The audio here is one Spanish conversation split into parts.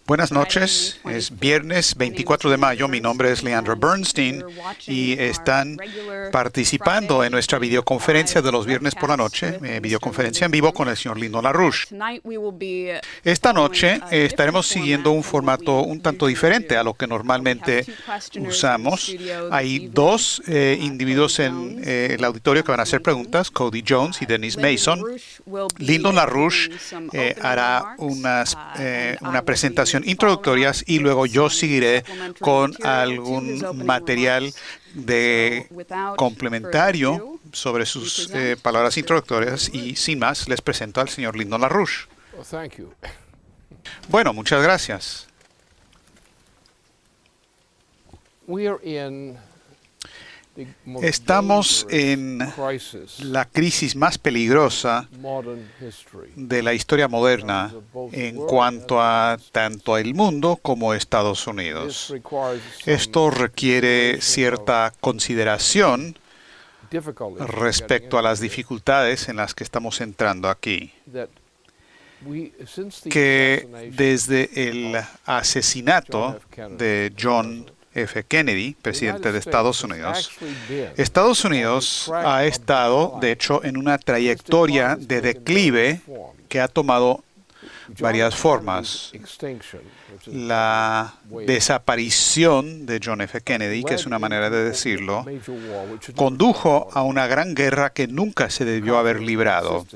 Buenas noches, es viernes 24 de mayo, mi nombre es Leandra Bernstein y están participando en nuestra videoconferencia de los viernes por la noche, videoconferencia en vivo con el señor Lyndon LaRouche. Esta noche estaremos siguiendo un formato un tanto diferente a lo que normalmente usamos. Hay dos individuos en el auditorio que van a hacer preguntas, Cody Jones y Denise Mason. Lyndon LaRouche hará una presentación introductoria y luego yo seguiré con algún material complementario sobre sus palabras introductorias y sin más les presento al señor Lyndon LaRouche. Bueno, muchas gracias. Estamos en la crisis más peligrosa de la historia moderna en cuanto a tanto el mundo como Estados Unidos. Esto requiere cierta consideración respecto a las dificultades en las que estamos entrando aquí. Que desde el asesinato de John F. Kennedy, presidente de Estados Unidos ha estado, de hecho, en una trayectoria de declive que ha tomado varias formas. La desaparición de John F. Kennedy, que es una manera de decirlo, condujo a una gran guerra que nunca se debió haber librado.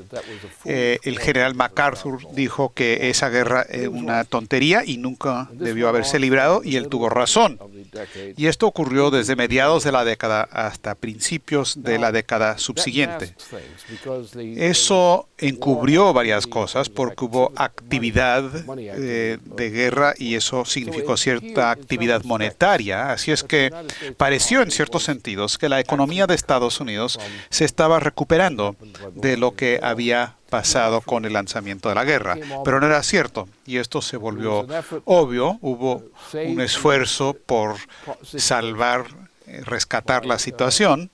El general MacArthur dijo que esa guerra es una tontería y nunca debió haberse librado, y él tuvo razón. Y esto ocurrió desde mediados de la década hasta principios de la década subsiguiente. Eso encubrió varias cosas porque hubo actividad de guerra y eso significó cierta actividad monetaria. Así es que pareció en ciertos sentidos que la economía de Estados Unidos se estaba recuperando de lo que había pasado con el lanzamiento de la guerra. Pero no era cierto y esto se volvió obvio. Hubo un esfuerzo por rescatar la situación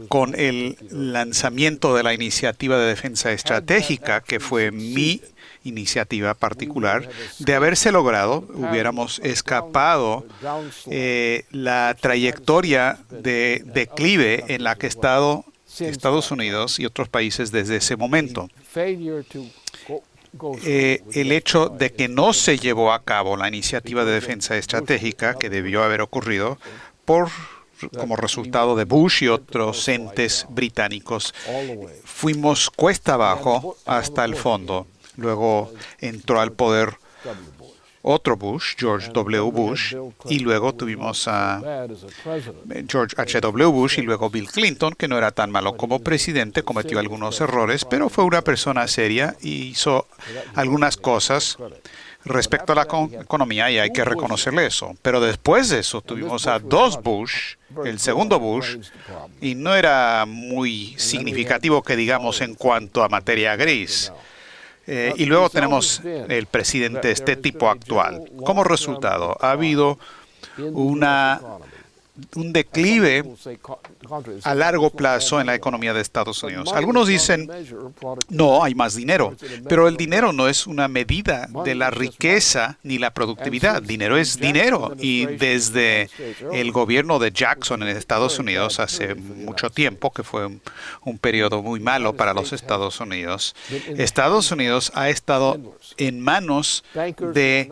con el lanzamiento de la iniciativa de defensa estratégica, que fue mi iniciativa particular. De haberse logrado, hubiéramos escapado la trayectoria de declive en la que Estados Unidos y otros países desde ese momento. El hecho de que no se llevó a cabo la iniciativa de defensa estratégica que debió haber ocurrido como resultado de Bush y otros entes británicos, fuimos cuesta abajo hasta el fondo. Luego entró al poder otro Bush, George W. Bush, y luego tuvimos a George H.W. Bush y luego Bill Clinton, que no era tan malo como presidente, cometió algunos errores, pero fue una persona seria y hizo algunas cosas respecto a la economía y hay que reconocerle eso. Pero después de eso tuvimos a dos Bush, el segundo Bush, y no era muy significativo que digamos en cuanto a materia gris. Y luego tenemos el presidente, este tipo actual. Como resultado, ha habido un declive a largo plazo en la economía de Estados Unidos. Algunos dicen, no, hay más dinero, pero el dinero no es una medida de la riqueza ni la productividad. Dinero es dinero, y desde el gobierno de Jackson en Estados Unidos hace mucho tiempo, que fue un periodo muy malo para los Estados Unidos ha estado en manos de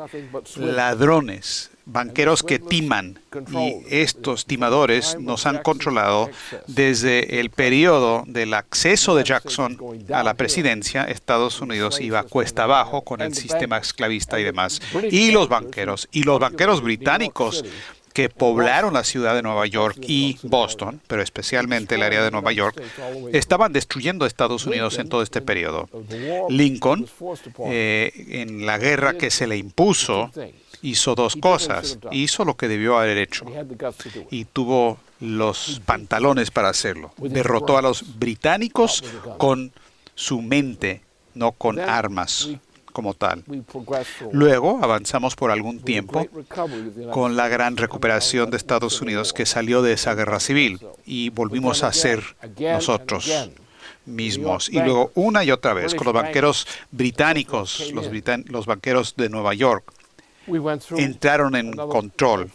ladrones, banqueros que timan, y estos timadores nos han controlado desde el periodo del acceso de Jackson a la presidencia. Estados Unidos iba cuesta abajo con el sistema esclavista y demás. Y los banqueros británicos que poblaron la ciudad de Nueva York y Boston, pero especialmente el área de Nueva York, estaban destruyendo a Estados Unidos en todo este periodo. Lincoln, en la guerra que se le impuso, hizo dos cosas. Hizo lo que debió haber hecho y tuvo los pantalones para hacerlo. Derrotó a los británicos con su mente, no con armas como tal. Luego avanzamos por algún tiempo con la gran recuperación de Estados Unidos que salió de esa guerra civil y volvimos a ser nosotros. mismos. Y luego una y otra vez con los banqueros británicos, los banqueros de Nueva York, entraron en control.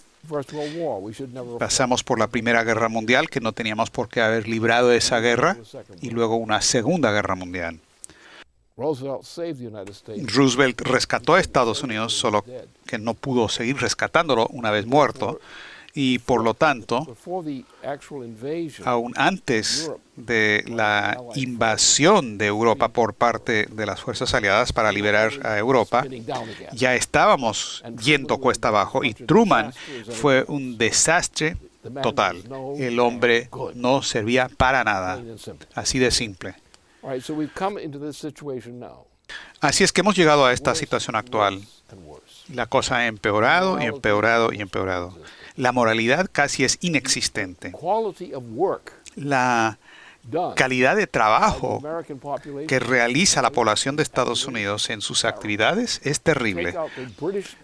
Pasamos por la Primera Guerra Mundial, que no teníamos por qué haber librado esa guerra, y luego una Segunda Guerra Mundial. Roosevelt rescató a Estados Unidos, solo que no pudo seguir rescatándolo una vez muerto, y por lo tanto, aún antes de la invasión de Europa por parte de las fuerzas aliadas para liberar a Europa, ya estábamos yendo cuesta abajo, y Truman fue un desastre total. El hombre no servía para nada, así de simple. Así es que hemos llegado a esta situación actual. La cosa ha empeorado y empeorado y empeorado. La moralidad casi es inexistente. La calidad de trabajo que realiza la población de Estados Unidos en sus actividades es terrible.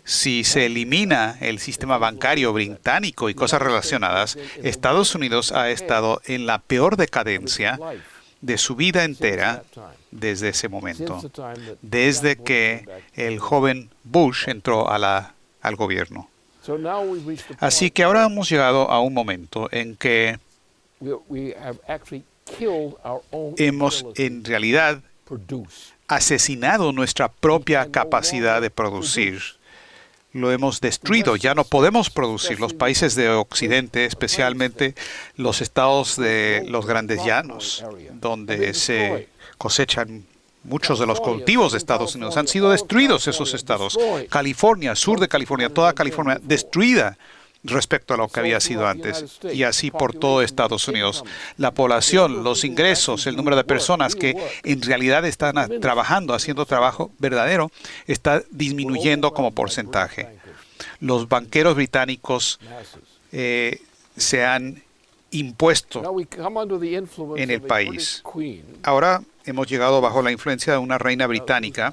Si se elimina el sistema bancario británico y cosas relacionadas, Estados Unidos ha estado en la peor decadencia de su vida entera desde ese momento, desde que el joven Bush entró al gobierno. Así que ahora hemos llegado a un momento en que hemos en realidad asesinado nuestra propia capacidad de producir. Lo hemos destruido, ya no podemos producir. Los países de Occidente, especialmente los estados de los Grandes Llanos, donde se cosechan muchos de los cultivos de Estados Unidos, han sido destruidos esos estados. California, sur de California, toda California destruida respecto a lo que había sido antes, y así por todo Estados Unidos. La población, los ingresos, el número de personas que en realidad están trabajando, haciendo trabajo verdadero, está disminuyendo como porcentaje. Los banqueros británicos se han impuesto en el país. Ahora hemos llegado bajo la influencia de una reina británica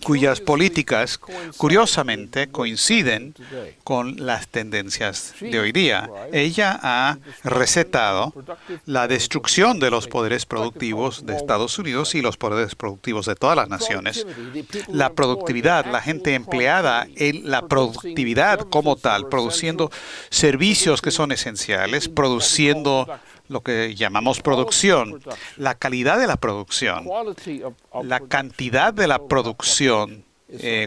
cuyas políticas, curiosamente, coinciden con las tendencias de hoy día. Ella ha recetado la destrucción de los poderes productivos de Estados Unidos y los poderes productivos de todas las naciones. La productividad, la gente empleada en la productividad como tal, produciendo servicios que son esenciales, produciendo lo que llamamos producción, la calidad de la producción, la cantidad de la producción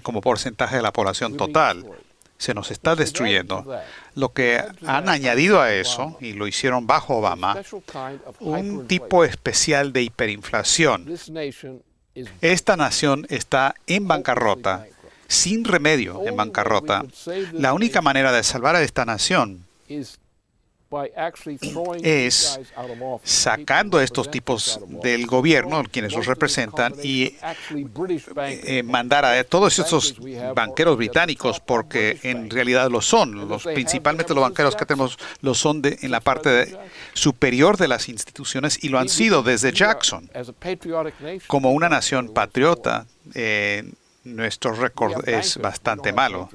como porcentaje de la población total, se nos está destruyendo. Lo que han añadido a eso, y lo hicieron bajo Obama, un tipo especial de hiperinflación. Esta nación está en bancarrota, sin remedio en bancarrota. La única manera de salvar a esta nación es sacando a estos tipos del gobierno, quienes los representan, y mandar a todos estos banqueros británicos, porque en realidad lo son, principalmente los banqueros que tenemos lo son en la parte superior de las instituciones, y lo han sido desde Jackson. Como una nación patriota, nuestro récord es bastante malo.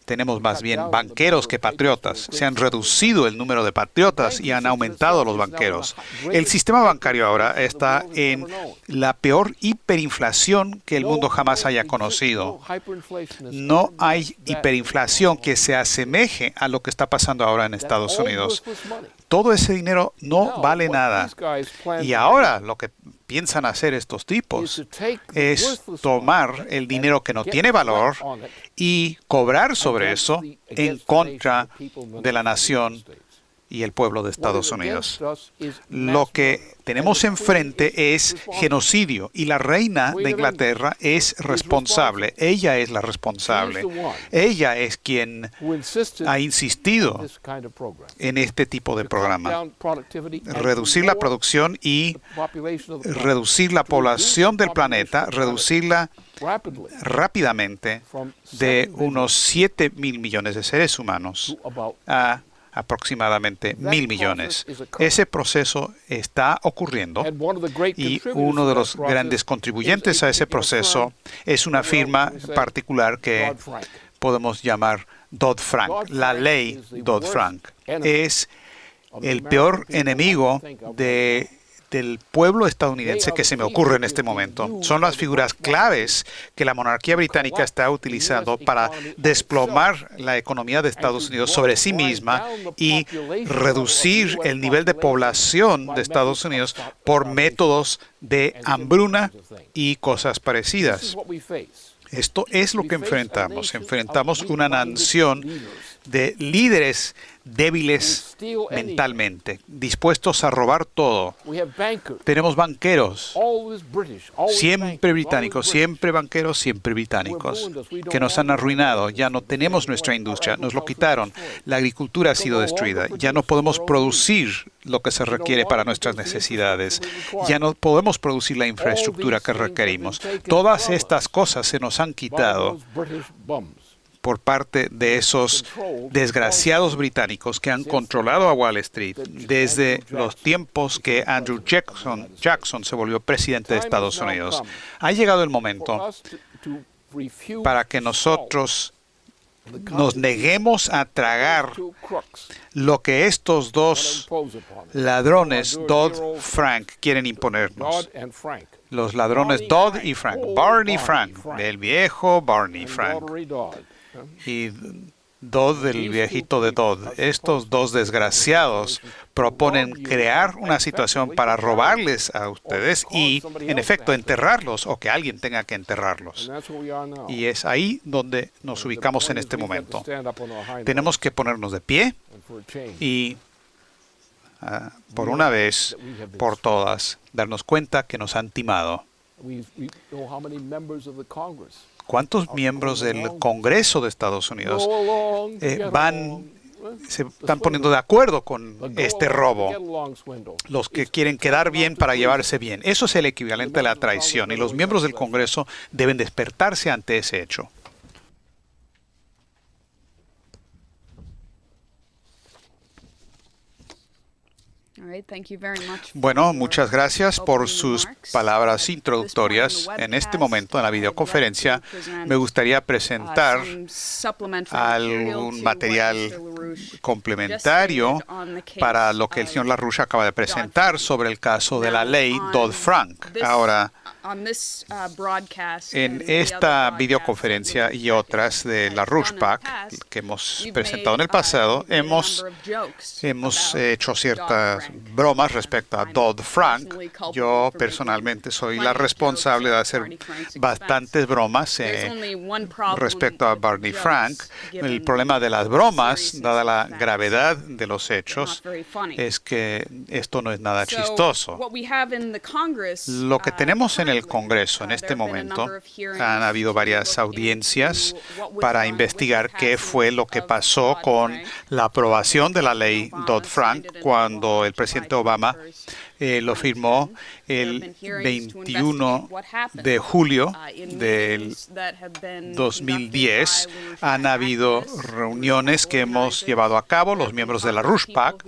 Tenemos más bien banqueros que patriotas. Se han reducido el número de patriotas y han aumentado los banqueros. El sistema bancario ahora está en la peor hiperinflación que el mundo jamás haya conocido. No hay hiperinflación que se asemeje a lo que está pasando ahora en Estados Unidos. Todo ese dinero no vale nada. Y ahora lo que piensan hacer estos tipos es tomar el dinero que no tiene valor y cobrar sobre eso en contra de la nación y el pueblo de Estados Unidos. Lo que tenemos enfrente es genocidio, y la reina de Inglaterra es responsable. Ella es la responsable. Ella es quien ha insistido en este tipo de programa. Reducir la producción y reducir la población del planeta, reducirla rápidamente de unos 7.000 millones de seres humanos a aproximadamente 1.000 millones. Ese proceso está ocurriendo, y uno de los grandes contribuyentes a ese proceso es una firma particular que podemos llamar Dodd-Frank. La ley Dodd-Frank es el peor enemigo de del pueblo estadounidense que se me ocurre en este momento. Son las figuras claves que la monarquía británica está utilizando para desplomar la economía de Estados Unidos sobre sí misma y reducir el nivel de población de Estados Unidos por métodos de hambruna y cosas parecidas. Esto es lo que enfrentamos. Enfrentamos una nación de líderes débiles mentalmente, dispuestos a robar todo. Tenemos banqueros, siempre británicos, siempre banqueros, siempre británicos, que nos han arruinado. Ya no tenemos nuestra industria, nos lo quitaron. La agricultura ha sido destruida. Ya no podemos producir lo que se requiere para nuestras necesidades. Ya no podemos producir la infraestructura que requerimos. Todas estas cosas se nos han quitado por parte de esos desgraciados británicos que han controlado a Wall Street desde los tiempos que Andrew Jackson se volvió presidente de Estados Unidos. Ha llegado el momento para que nosotros nos neguemos a tragar lo que estos dos ladrones, Dodd-Frank, quieren imponernos. Los ladrones Dodd y Frank, Barney Frank, el viejo Barney Frank, y Dodd, el viejito de Dodd. Estos dos desgraciados proponen crear una situación para robarles a ustedes y, en efecto, enterrarlos o que alguien tenga que enterrarlos. Y es ahí donde nos ubicamos en este momento. Tenemos que ponernos de pie y, por una vez, por todas, darnos cuenta que nos han timado. ¿Cuántos miembros del Congreso de Estados Unidos se están poniendo de acuerdo con este robo? Los que quieren quedar bien para llevarse bien. Eso es el equivalente a la traición y los miembros del Congreso deben despertarse ante ese hecho. Bueno, muchas gracias por sus palabras introductorias. En este momento, en la videoconferencia, me gustaría presentar algún material complementario para lo que el señor LaRouche acaba de presentar sobre el caso de la ley Dodd-Frank. Ahora, en esta videoconferencia y otras de LaRouche PAC que hemos presentado en el pasado, hemos hecho ciertas bromas respecto a Dodd-Frank. Yo personalmente soy la responsable de hacer bastantes bromas respecto a Barney Frank. El problema de las bromas, dada la gravedad de los hechos, es que esto no es nada chistoso. Lo que tenemos en el Congreso en este momento, han habido varias audiencias para investigar qué fue lo que pasó con la aprobación de la ley Dodd-Frank cuando el presidente Obama lo firmó el 21 de julio del 2010. Han habido reuniones que hemos llevado a cabo, los miembros de la LaRouche PAC.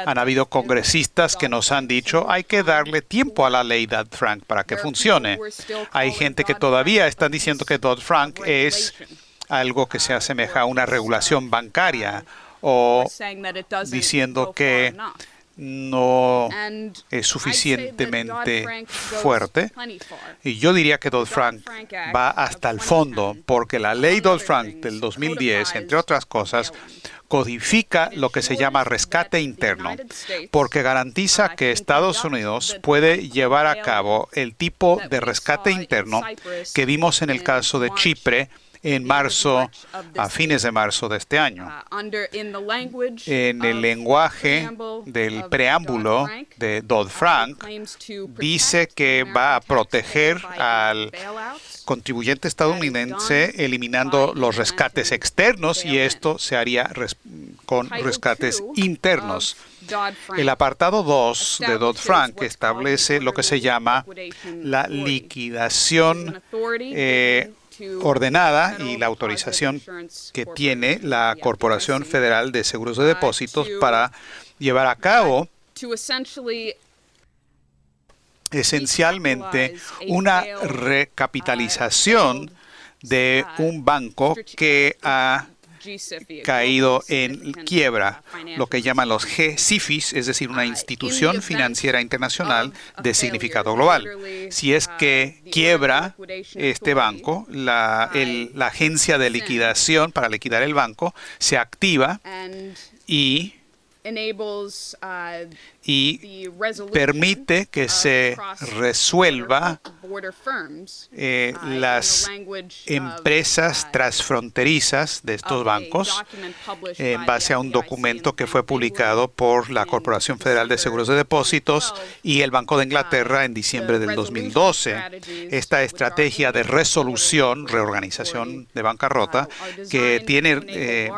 Han habido congresistas que nos han dicho hay que darle tiempo a la ley Dodd-Frank para que funcione. Hay gente que todavía está diciendo que Dodd-Frank es algo que se asemeja a una regulación bancaria o diciendo que no es suficientemente fuerte. Y yo diría que Dodd-Frank va hasta el fondo, porque la ley Dodd-Frank del 2010, entre otras cosas, codifica lo que se llama rescate interno, porque garantiza que Estados Unidos puede llevar a cabo el tipo de rescate interno que vimos en el caso de Chipre en marzo, a fines de marzo de este año. En el lenguaje del preámbulo de Dodd-Frank, dice que va a proteger al contribuyente estadounidense eliminando los rescates externos y esto se haría con rescates internos. El apartado 2 de Dodd-Frank establece lo que se llama la liquidación ordenada y la autorización que tiene la Corporación Federal de Seguros de Depósitos para llevar a cabo esencialmente una recapitalización de un banco que ha caído en quiebra, lo que llaman los G-SIFIs, es decir, una institución financiera internacional de significado global. Si es que quiebra este banco, la agencia de liquidación para liquidar el banco se activa y permite que se resuelva las empresas transfronterizas de estos bancos en base a un documento que fue publicado por la Corporación Federal de Seguros de Depósitos y el Banco de Inglaterra en diciembre del 2012. Esta estrategia de resolución, reorganización de bancarrota que tiene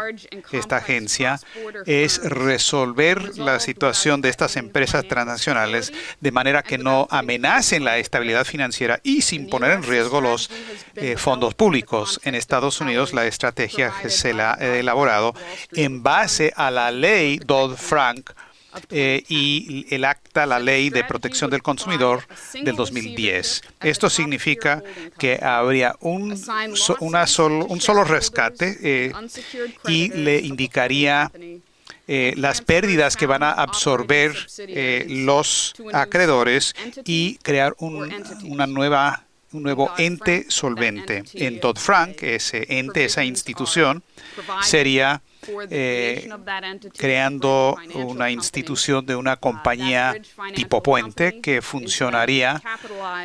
esta agencia es resolver la situación de estas empresas transnacionales de manera que no amenacen la estabilidad financiera y sin poner en riesgo los fondos públicos. En Estados Unidos, la estrategia se la ha elaborado en base a la ley Dodd-Frank y el acta, la Ley de Protección del Consumidor del 2010. Esto significa que habría un solo rescate y le indicaría las pérdidas que van a absorber los acreedores y crear un nuevo ente solvente. En Dodd-Frank, ese ente, esa institución, sería creando una institución de una compañía tipo puente que funcionaría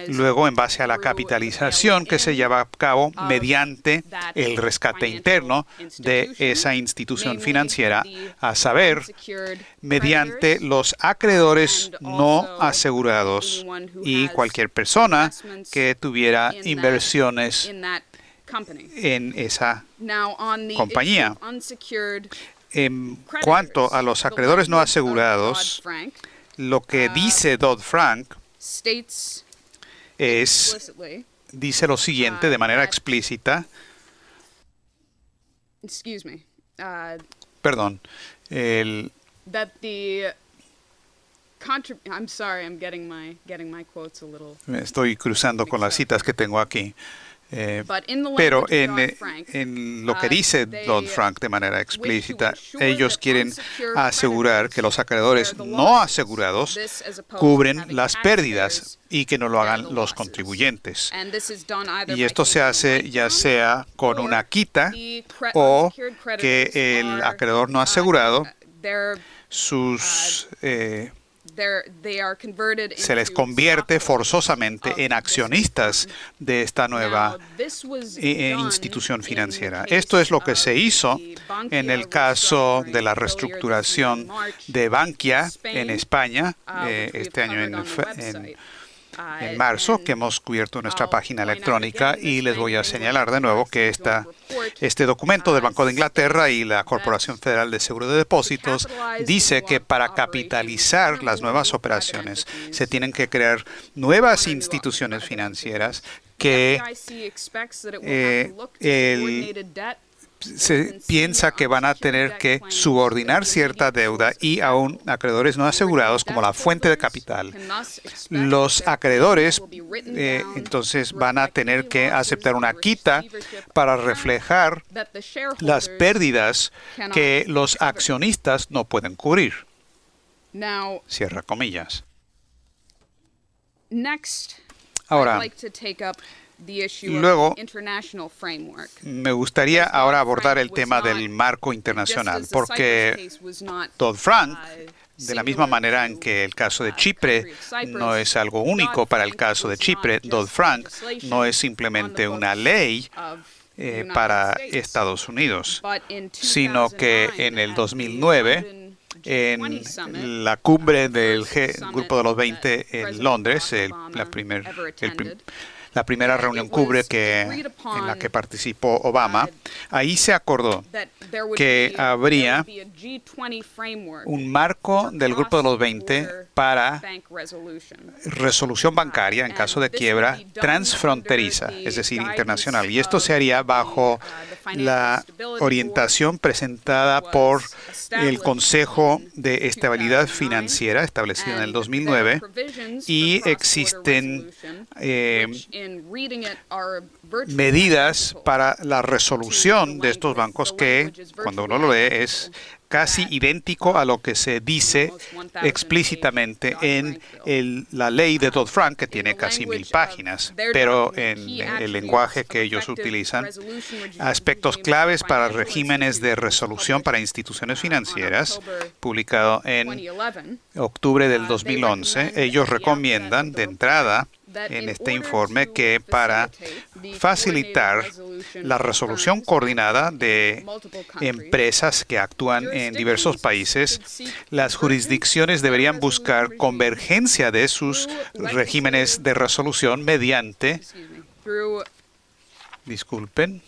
luego en base a la capitalización que se lleva a cabo mediante el rescate interno de esa institución financiera, a saber, mediante los acreedores no asegurados y cualquier persona que tuviera inversiones en esa compañía. En cuanto a los acreedores no asegurados, lo que dice Dodd-Frank dice lo siguiente de manera explícita. Perdón. Me estoy cruzando con las citas que tengo aquí. Pero en lo que dice Dodd-Frank de manera explícita, ellos quieren asegurar que los acreedores no asegurados cubren las pérdidas y que no lo hagan los contribuyentes. Y esto se hace ya sea con una quita o que el acreedor no asegurado, se les convierte forzosamente en accionistas de esta nueva institución financiera. Esto es lo que se hizo en el caso de la reestructuración de Bankia en España este año en marzo, que hemos cubierto en nuestra página electrónica, y les voy a señalar de nuevo que este documento del Banco de Inglaterra y la Corporación Federal de Seguros de Depósitos dice que para capitalizar las nuevas operaciones se tienen que crear nuevas instituciones financieras que se piensa que van a tener que subordinar cierta deuda y aún acreedores no asegurados como la fuente de capital. Los acreedores entonces van a tener que aceptar una quita para reflejar las pérdidas que los accionistas no pueden cubrir. Cierra comillas. Ahora, luego, me gustaría ahora abordar el tema del marco internacional, porque Dodd-Frank, de la misma manera en que el caso de Chipre no es algo único para el caso de Chipre, Dodd-Frank no es simplemente una ley para Estados Unidos, sino que en el 2009, en la cumbre del Grupo de los 20 en Londres, la primera reunión cumbre en la que participó Obama, ahí se acordó que habría un marco del Grupo de los 20 para resolución bancaria en caso de quiebra transfronteriza, es decir, internacional. Y esto se haría bajo la orientación presentada por el Consejo de Estabilidad Financiera, establecido en el 2009, y existen medidas para la resolución de estos bancos que, cuando uno lo lee, es casi idéntico a lo que se dice explícitamente en la ley de Dodd-Frank, que tiene casi 1000 páginas, pero en el lenguaje que ellos utilizan, aspectos claves para regímenes de resolución para instituciones financieras, publicado en octubre del 2011, ellos recomiendan de entrada en este informe que para facilitar la resolución coordinada de empresas que actúan en diversos países, las jurisdicciones deberían buscar convergencia de sus regímenes de resolución mediante, disculpen,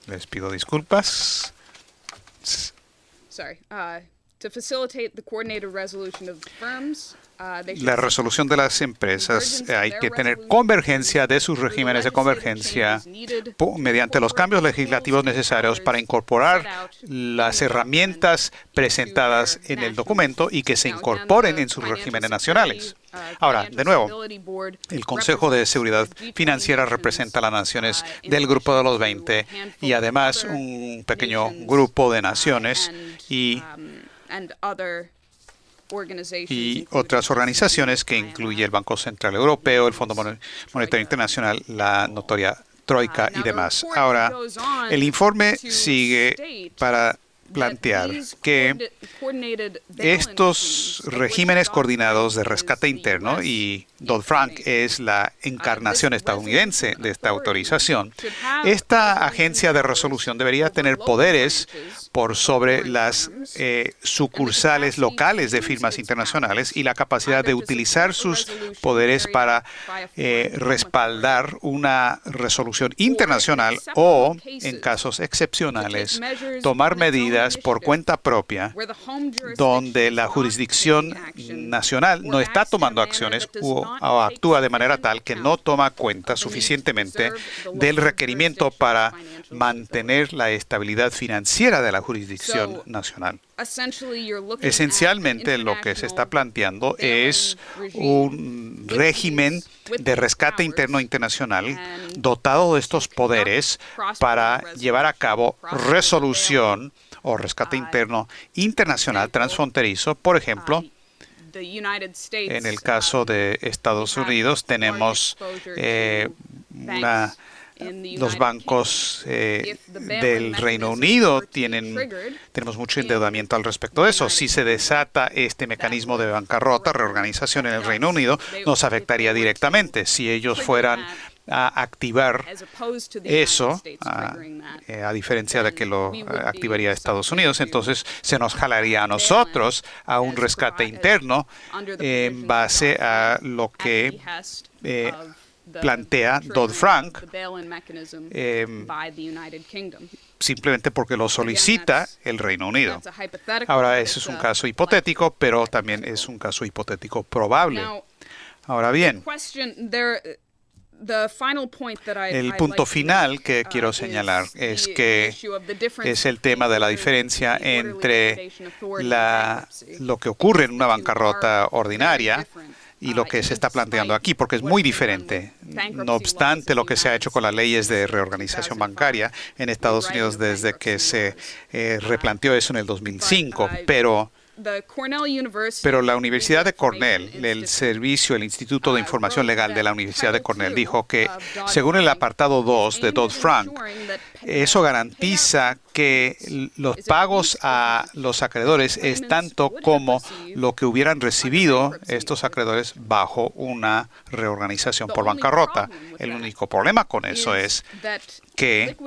les pido disculpas. La resolución de las empresas, hay que tener convergencia de sus regímenes de convergencia mediante los cambios legislativos necesarios para incorporar las herramientas presentadas en el documento y que se incorporen en sus regímenes nacionales. Ahora, de nuevo, el Consejo de Seguridad Financiera representa a las naciones del Grupo de los 20 y además un pequeño grupo de naciones y otras organizaciones que incluye el Banco Central Europeo, el Fondo Monetario Internacional, la notoria Troika y demás. Ahora, el informe sigue para plantear que estos regímenes coordinados de rescate interno, y Dodd-Frank es la encarnación estadounidense de esta autorización, esta agencia de resolución debería tener poderes por sobre las sucursales locales de firmas internacionales y la capacidad de utilizar sus poderes para respaldar una resolución internacional o, en casos excepcionales, tomar medidas por cuenta propia donde la jurisdicción nacional no está tomando acciones o actúa de manera tal que no toma cuenta suficientemente del requerimiento para mantener la estabilidad financiera de la jurisdicción nacional. Esencialmente, lo que se está planteando es un régimen de rescate interno internacional dotado de estos poderes para llevar a cabo resolución o rescate interno internacional transfronterizo. Por ejemplo, en el caso de Estados Unidos tenemos los bancos del Reino Unido tenemos mucho endeudamiento al respecto de eso. Si se desata este mecanismo de bancarrota, reorganización en el Reino Unido, nos afectaría directamente. Si ellos fueran a activar eso, a diferencia de que lo activaría Estados Unidos, entonces se nos jalaría a nosotros a un rescate interno en base a lo que plantea Dodd-Frank, simplemente porque lo solicita el Reino Unido. Ahora, ese es un caso hipotético, pero también es un caso hipotético probable. Ahora bien, el punto final que quiero señalar es que es el tema de la diferencia entre lo que ocurre en una bancarrota ordinaria y lo que se está planteando aquí, porque es muy diferente. No obstante, lo que se ha hecho con las leyes de reorganización bancaria en Estados Unidos desde que se replanteó eso en el 2005, pero la Universidad de Cornell, el Instituto de Información Legal de la Universidad de Cornell, dijo que, según el apartado 2 de Dodd-Frank, eso garantiza que los pagos a los acreedores es tanto como lo que hubieran recibido estos acreedores bajo una reorganización por bancarrota. El único problema con eso es que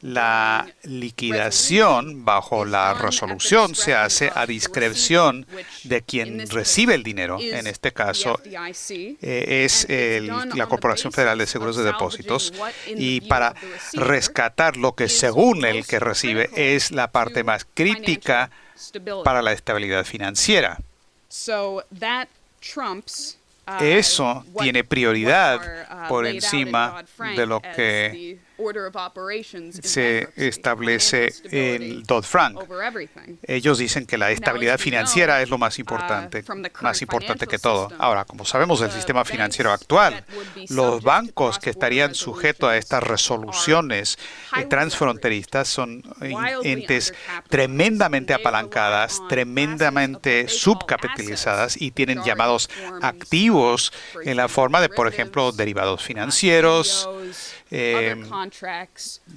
la liquidación bajo la resolución se hace a discreción de quien recibe el dinero. En este caso es la Corporación Federal de Seguros de Depósitos, y para rescatar lo que según el que recibe es la parte más crítica para la estabilidad financiera. Eso tiene prioridad por encima de lo que se establece en Dodd-Frank. Ellos dicen que la estabilidad financiera es lo más importante que todo. Ahora, como sabemos del sistema financiero actual, los bancos que estarían sujetos a estas resoluciones transfronterizas son entes tremendamente apalancadas, tremendamente subcapitalizadas y tienen llamados activos en la forma de, por ejemplo, derivados financieros,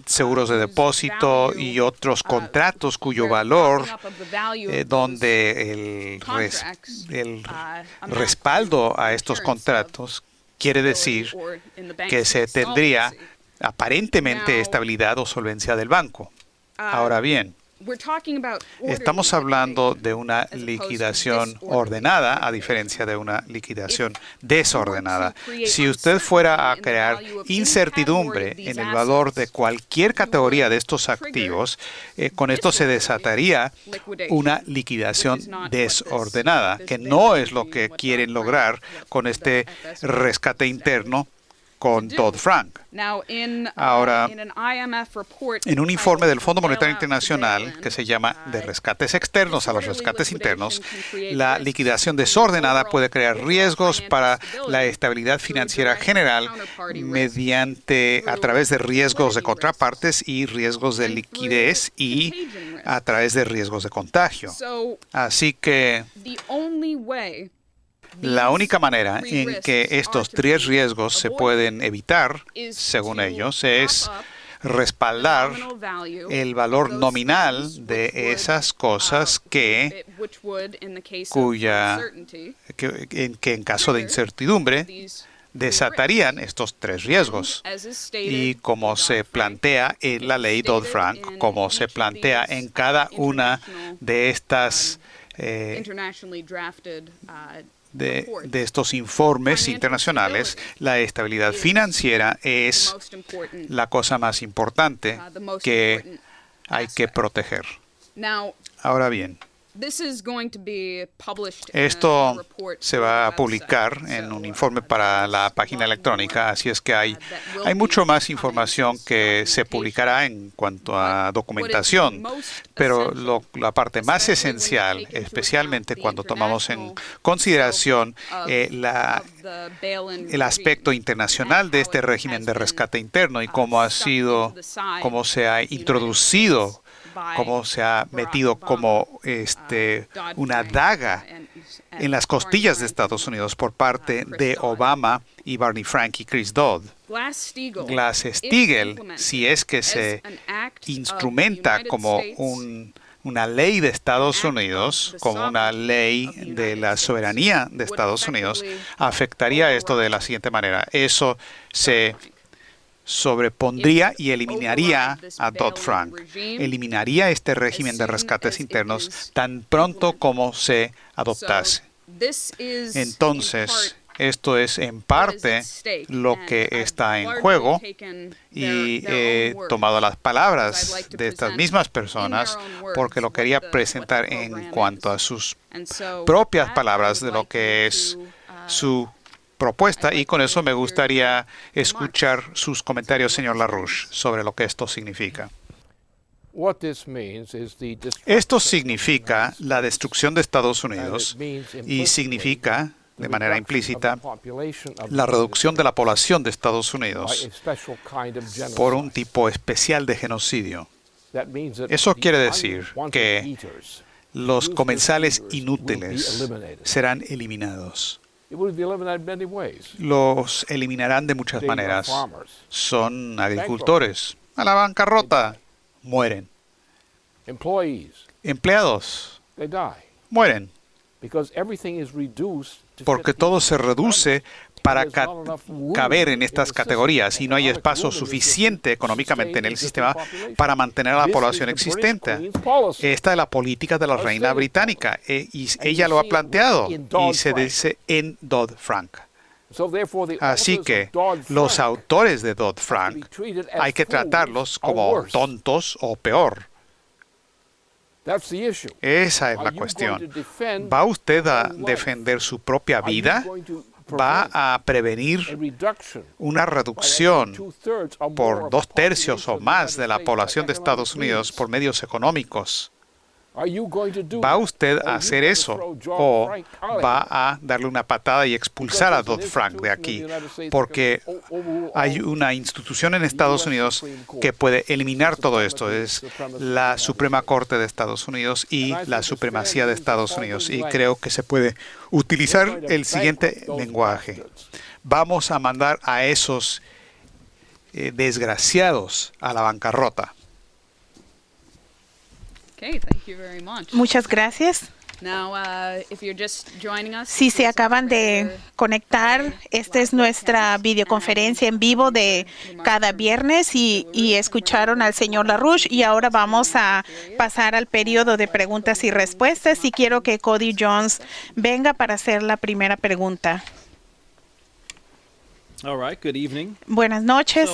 seguros de depósito y otros contratos cuyo valor, donde el respaldo a estos contratos quiere decir que se tendría aparentemente estabilidad o solvencia del banco. Ahora bien, estamos hablando de una liquidación ordenada, a diferencia de una liquidación desordenada. Si usted fuera a crear incertidumbre en el valor de cualquier categoría de estos activos, con esto se desataría una liquidación desordenada, que no es lo que quieren lograr con este rescate interno con Dodd-Frank. Ahora, en un informe del Fondo Monetario Internacional que se llama De rescates externos a los rescates internos, la liquidación desordenada puede crear riesgos para la estabilidad financiera general a través de riesgos de contrapartes y riesgos de liquidez y a través de riesgos de contagio. Así que la única manera en que estos tres riesgos se pueden evitar, según ellos, es respaldar el valor nominal de esas cosas que en caso de incertidumbre desatarían estos tres riesgos. Y como se plantea en la ley Dodd-Frank, como se plantea en cada una de estas de estos informes internacionales, la estabilidad financiera es la cosa más importante que hay que proteger. Ahora bien, esto se va a publicar en un informe para la página electrónica, así es que hay mucho más información que se publicará en cuanto a documentación, pero la parte más esencial, especialmente cuando tomamos en consideración el aspecto internacional de este régimen de rescate interno y cómo se ha introducido, cómo se ha metido como una daga en las costillas de Estados Unidos por parte de Obama y Barney Frank y Chris Dodd. Glass-Steagall, si es que se instrumenta como una ley de Estados Unidos, como una ley de la soberanía de Estados Unidos, afectaría esto de la siguiente manera. Eso se sobrepondría y eliminaría a Dodd-Frank, eliminaría este régimen de rescates internos tan pronto como se adoptase. Entonces, esto es en parte lo que está en juego y he tomado las palabras de estas mismas personas porque lo quería presentar en cuanto a sus propias palabras de lo que es su propuesta, y con eso me gustaría escuchar sus comentarios, señor LaRouche, sobre lo que esto significa. Esto significa la destrucción de Estados Unidos y significa, de manera implícita, la reducción de la población de Estados Unidos por un tipo especial de genocidio. Eso quiere decir que los comensales inútiles serán eliminados. Los eliminarán de muchas maneras. Son agricultores. A la bancarrota. Mueren. Empleados. Mueren. Porque todo se reduce para caber en estas categorías y no hay espacio suficiente económicamente en el sistema para mantener a la población existente. Esta es la política de la reina británica y ella lo ha planteado y se dice en Dodd-Frank. Así que los autores de Dodd-Frank hay que tratarlos como tontos o peor. Esa es la cuestión. ¿Va usted a defender su propia vida? ¿Va a prevenir una reducción por 2/3 o más de la población de Estados Unidos por medios económicos? ¿Va usted a hacer eso o va a darle una patada y expulsar a Dodd-Frank de aquí? Porque hay una institución en Estados Unidos que puede eliminar todo esto. Es la Suprema Corte de Estados Unidos y la supremacía de Estados Unidos. Y creo que se puede utilizar el siguiente lenguaje. Vamos a mandar a esos desgraciados a la bancarrota. Muchas gracias. Si se acaban de conectar, esta es nuestra videoconferencia en vivo de cada viernes y escucharon al señor LaRouche y ahora vamos a pasar al periodo de preguntas y respuestas y quiero que Cody Jones venga para hacer la primera pregunta. Buenas noches.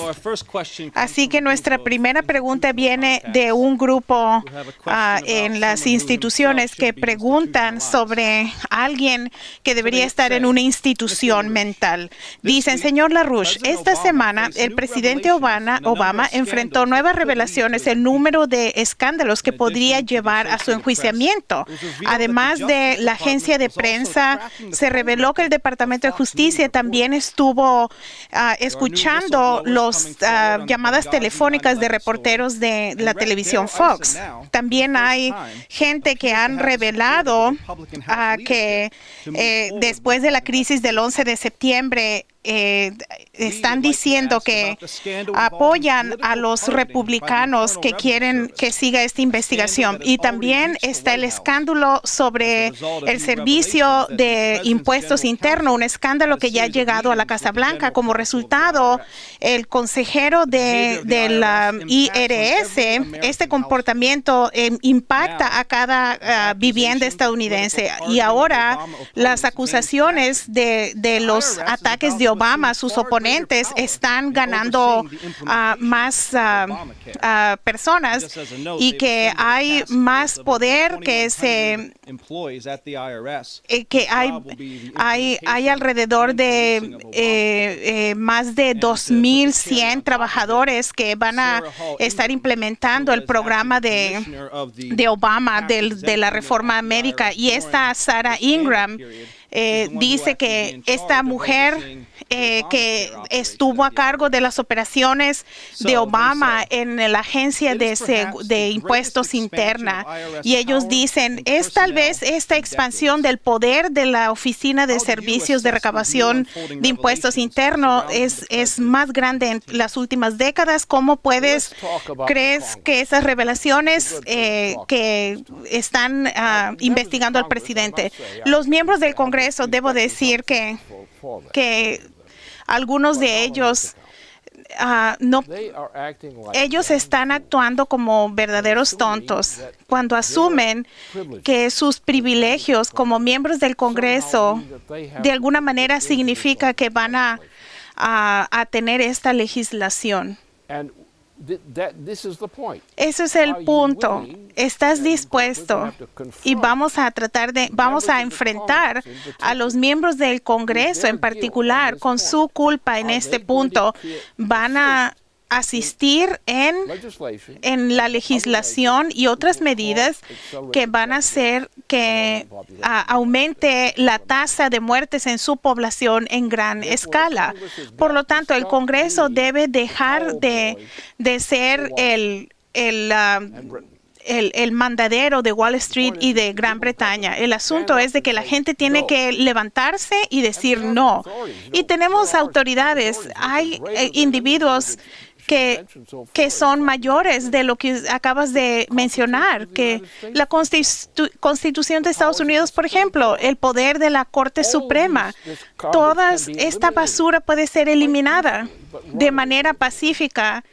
Así que nuestra primera pregunta viene de un grupo en las instituciones que preguntan sobre alguien que debería estar en una institución mental. Dicen, señor LaRouche, esta semana el presidente Obama enfrentó nuevas revelaciones, el número de escándalos que podría llevar a su enjuiciamiento. Además de la agencia de prensa, se reveló que el Departamento de Justicia también estuvo escuchando las llamadas telefónicas de reporteros de la televisión Fox. También hay gente que han revelado que después de la crisis del 11 de septiembre, están diciendo que apoyan a los republicanos que quieren que siga esta investigación. Y también está el escándalo sobre el servicio de impuestos internos, un escándalo que ya ha llegado a la Casa Blanca. Como resultado, el consejero de la IRS, este comportamiento impacta a cada vivienda estadounidense. Y ahora las acusaciones de los ataques de Obama, sus oponentes están ganando más personas y que hay más poder que hay alrededor de más de 2,100 trabajadores que van a estar implementando el programa de Obama de la reforma médica. Y esta Sarah Ingram dice que esta mujer que estuvo a cargo de las operaciones de Obama en la agencia de impuestos interna, y ellos dicen, es tal vez esta expansión del poder de la Oficina de Servicios de Recabación de Impuestos Internos es más grande en las últimas décadas. ¿Cómo crees que esas revelaciones que están investigando al presidente? Los miembros del Congreso, debo decir que algunos de ellos ellos están actuando como verdaderos tontos cuando asumen que sus privilegios como miembros del Congreso de alguna manera significa que van a tener esta legislación. Ese es el punto. ¿Estás dispuesto? Y vamos a enfrentar a los miembros del Congreso en particular con su culpa en este punto. Van a asistir en la legislación y otras medidas que van a hacer que aumente la tasa de muertes en su población en gran escala. Por lo tanto, el Congreso debe dejar de ser el mandadero de Wall Street y de Gran Bretaña. El asunto es de que la gente tiene que levantarse y decir no. Y tenemos autoridades, hay individuos que son mayores de lo que acabas de mencionar, que la Constitución de Estados Unidos, por ejemplo, el poder de la Corte Suprema, toda esta basura puede ser eliminada de manera pacífica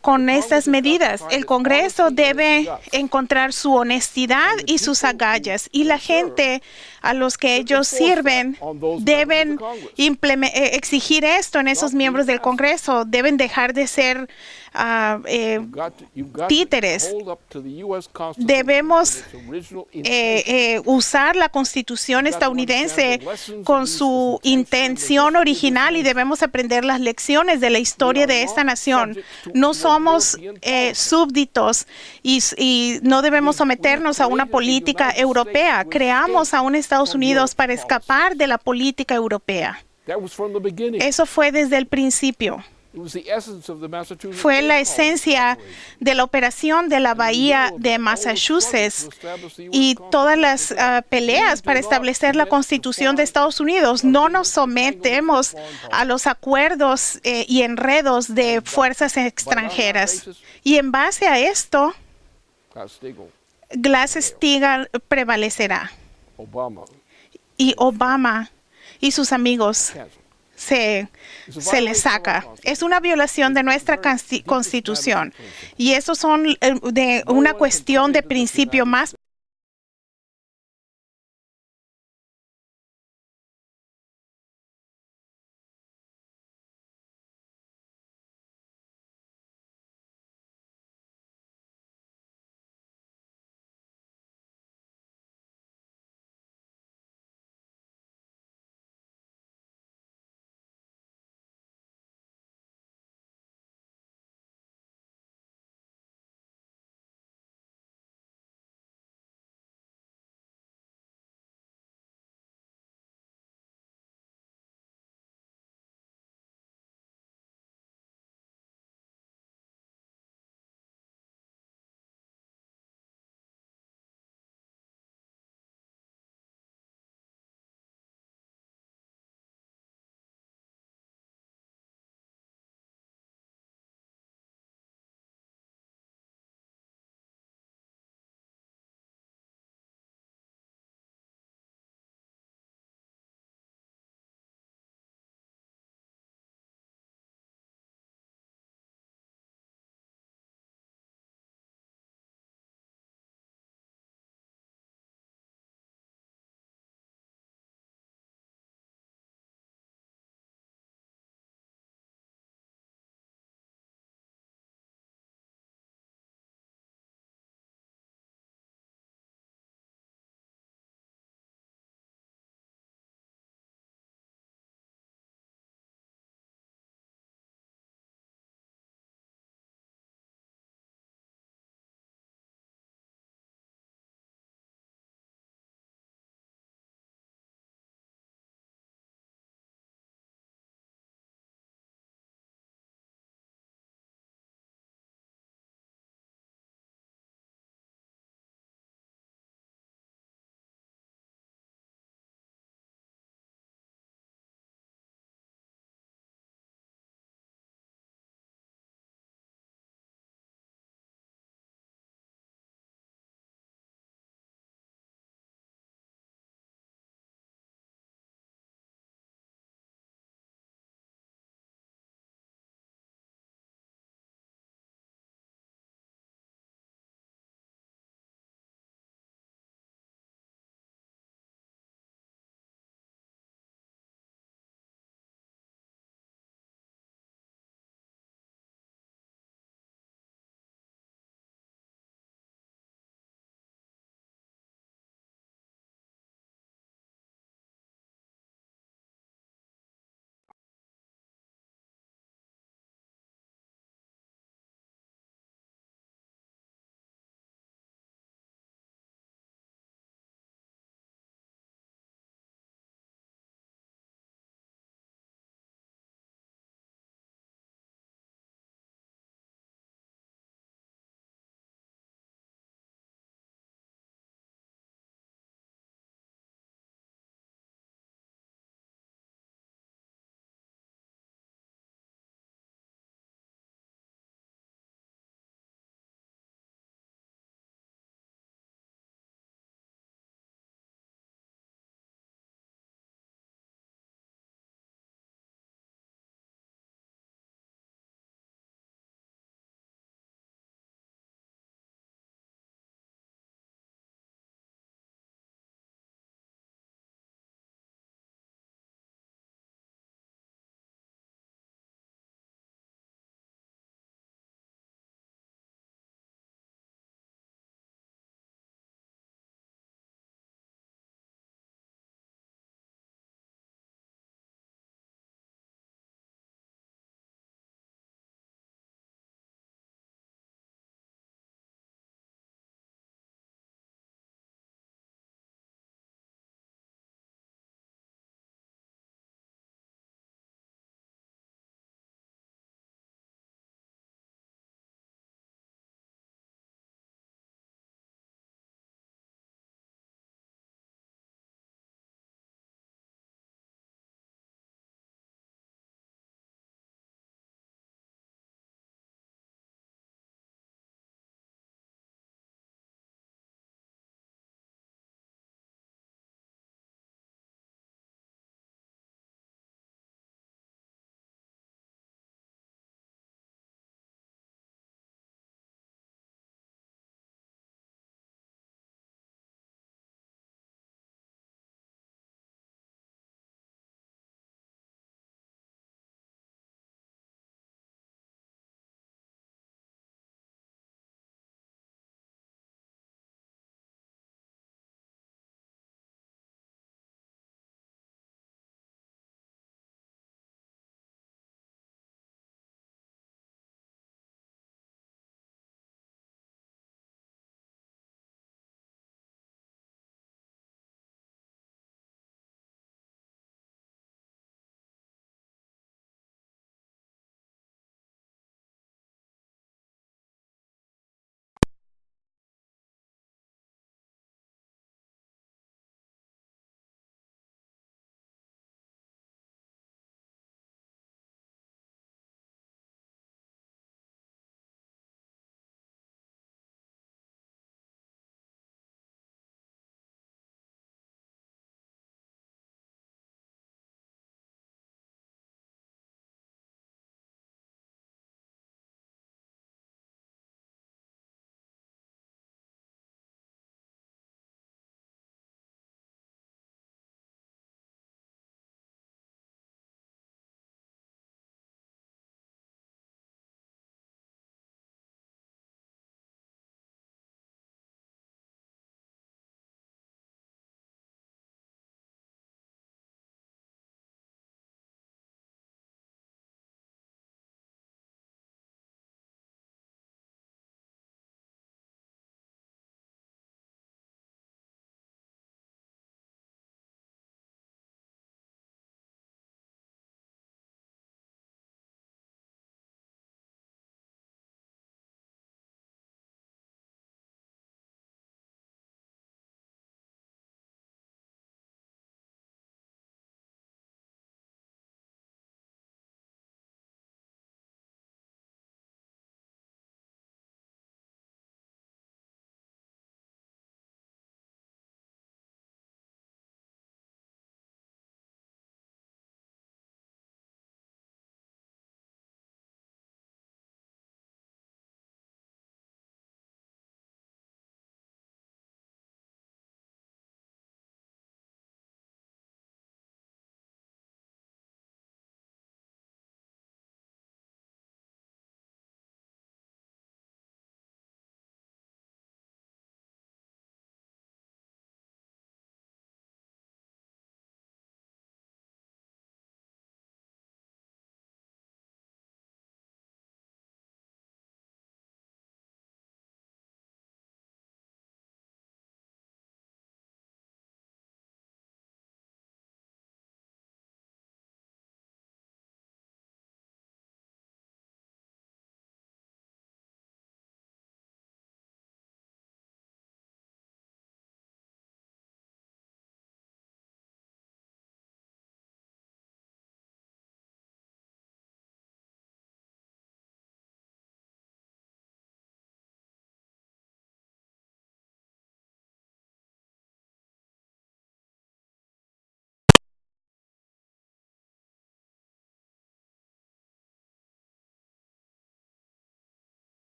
con estas medidas. El Congreso debe encontrar su honestidad y sus agallas, y la gente a los que ellos sirven deben exigir esto en esos miembros del Congreso. Deben dejar de ser títeres. Debemos usar la Constitución estadounidense con su intención original y debemos aprender las lecciones de la historia de esta nación. No somos súbditos y no debemos someternos a una política europea. Creamos a un Estados Unidos para escapar de la política europea. Eso fue desde el principio. Fue la esencia de la operación de la Bahía de Massachusetts y todas las peleas para establecer la Constitución de Estados Unidos. No nos sometemos a los acuerdos y enredos de fuerzas extranjeras. Y en base a esto, Glass-Steagall prevalecerá. Y Obama y sus amigos se les saca. Es una violación de nuestra Constitución. Y eso son de una cuestión de principio más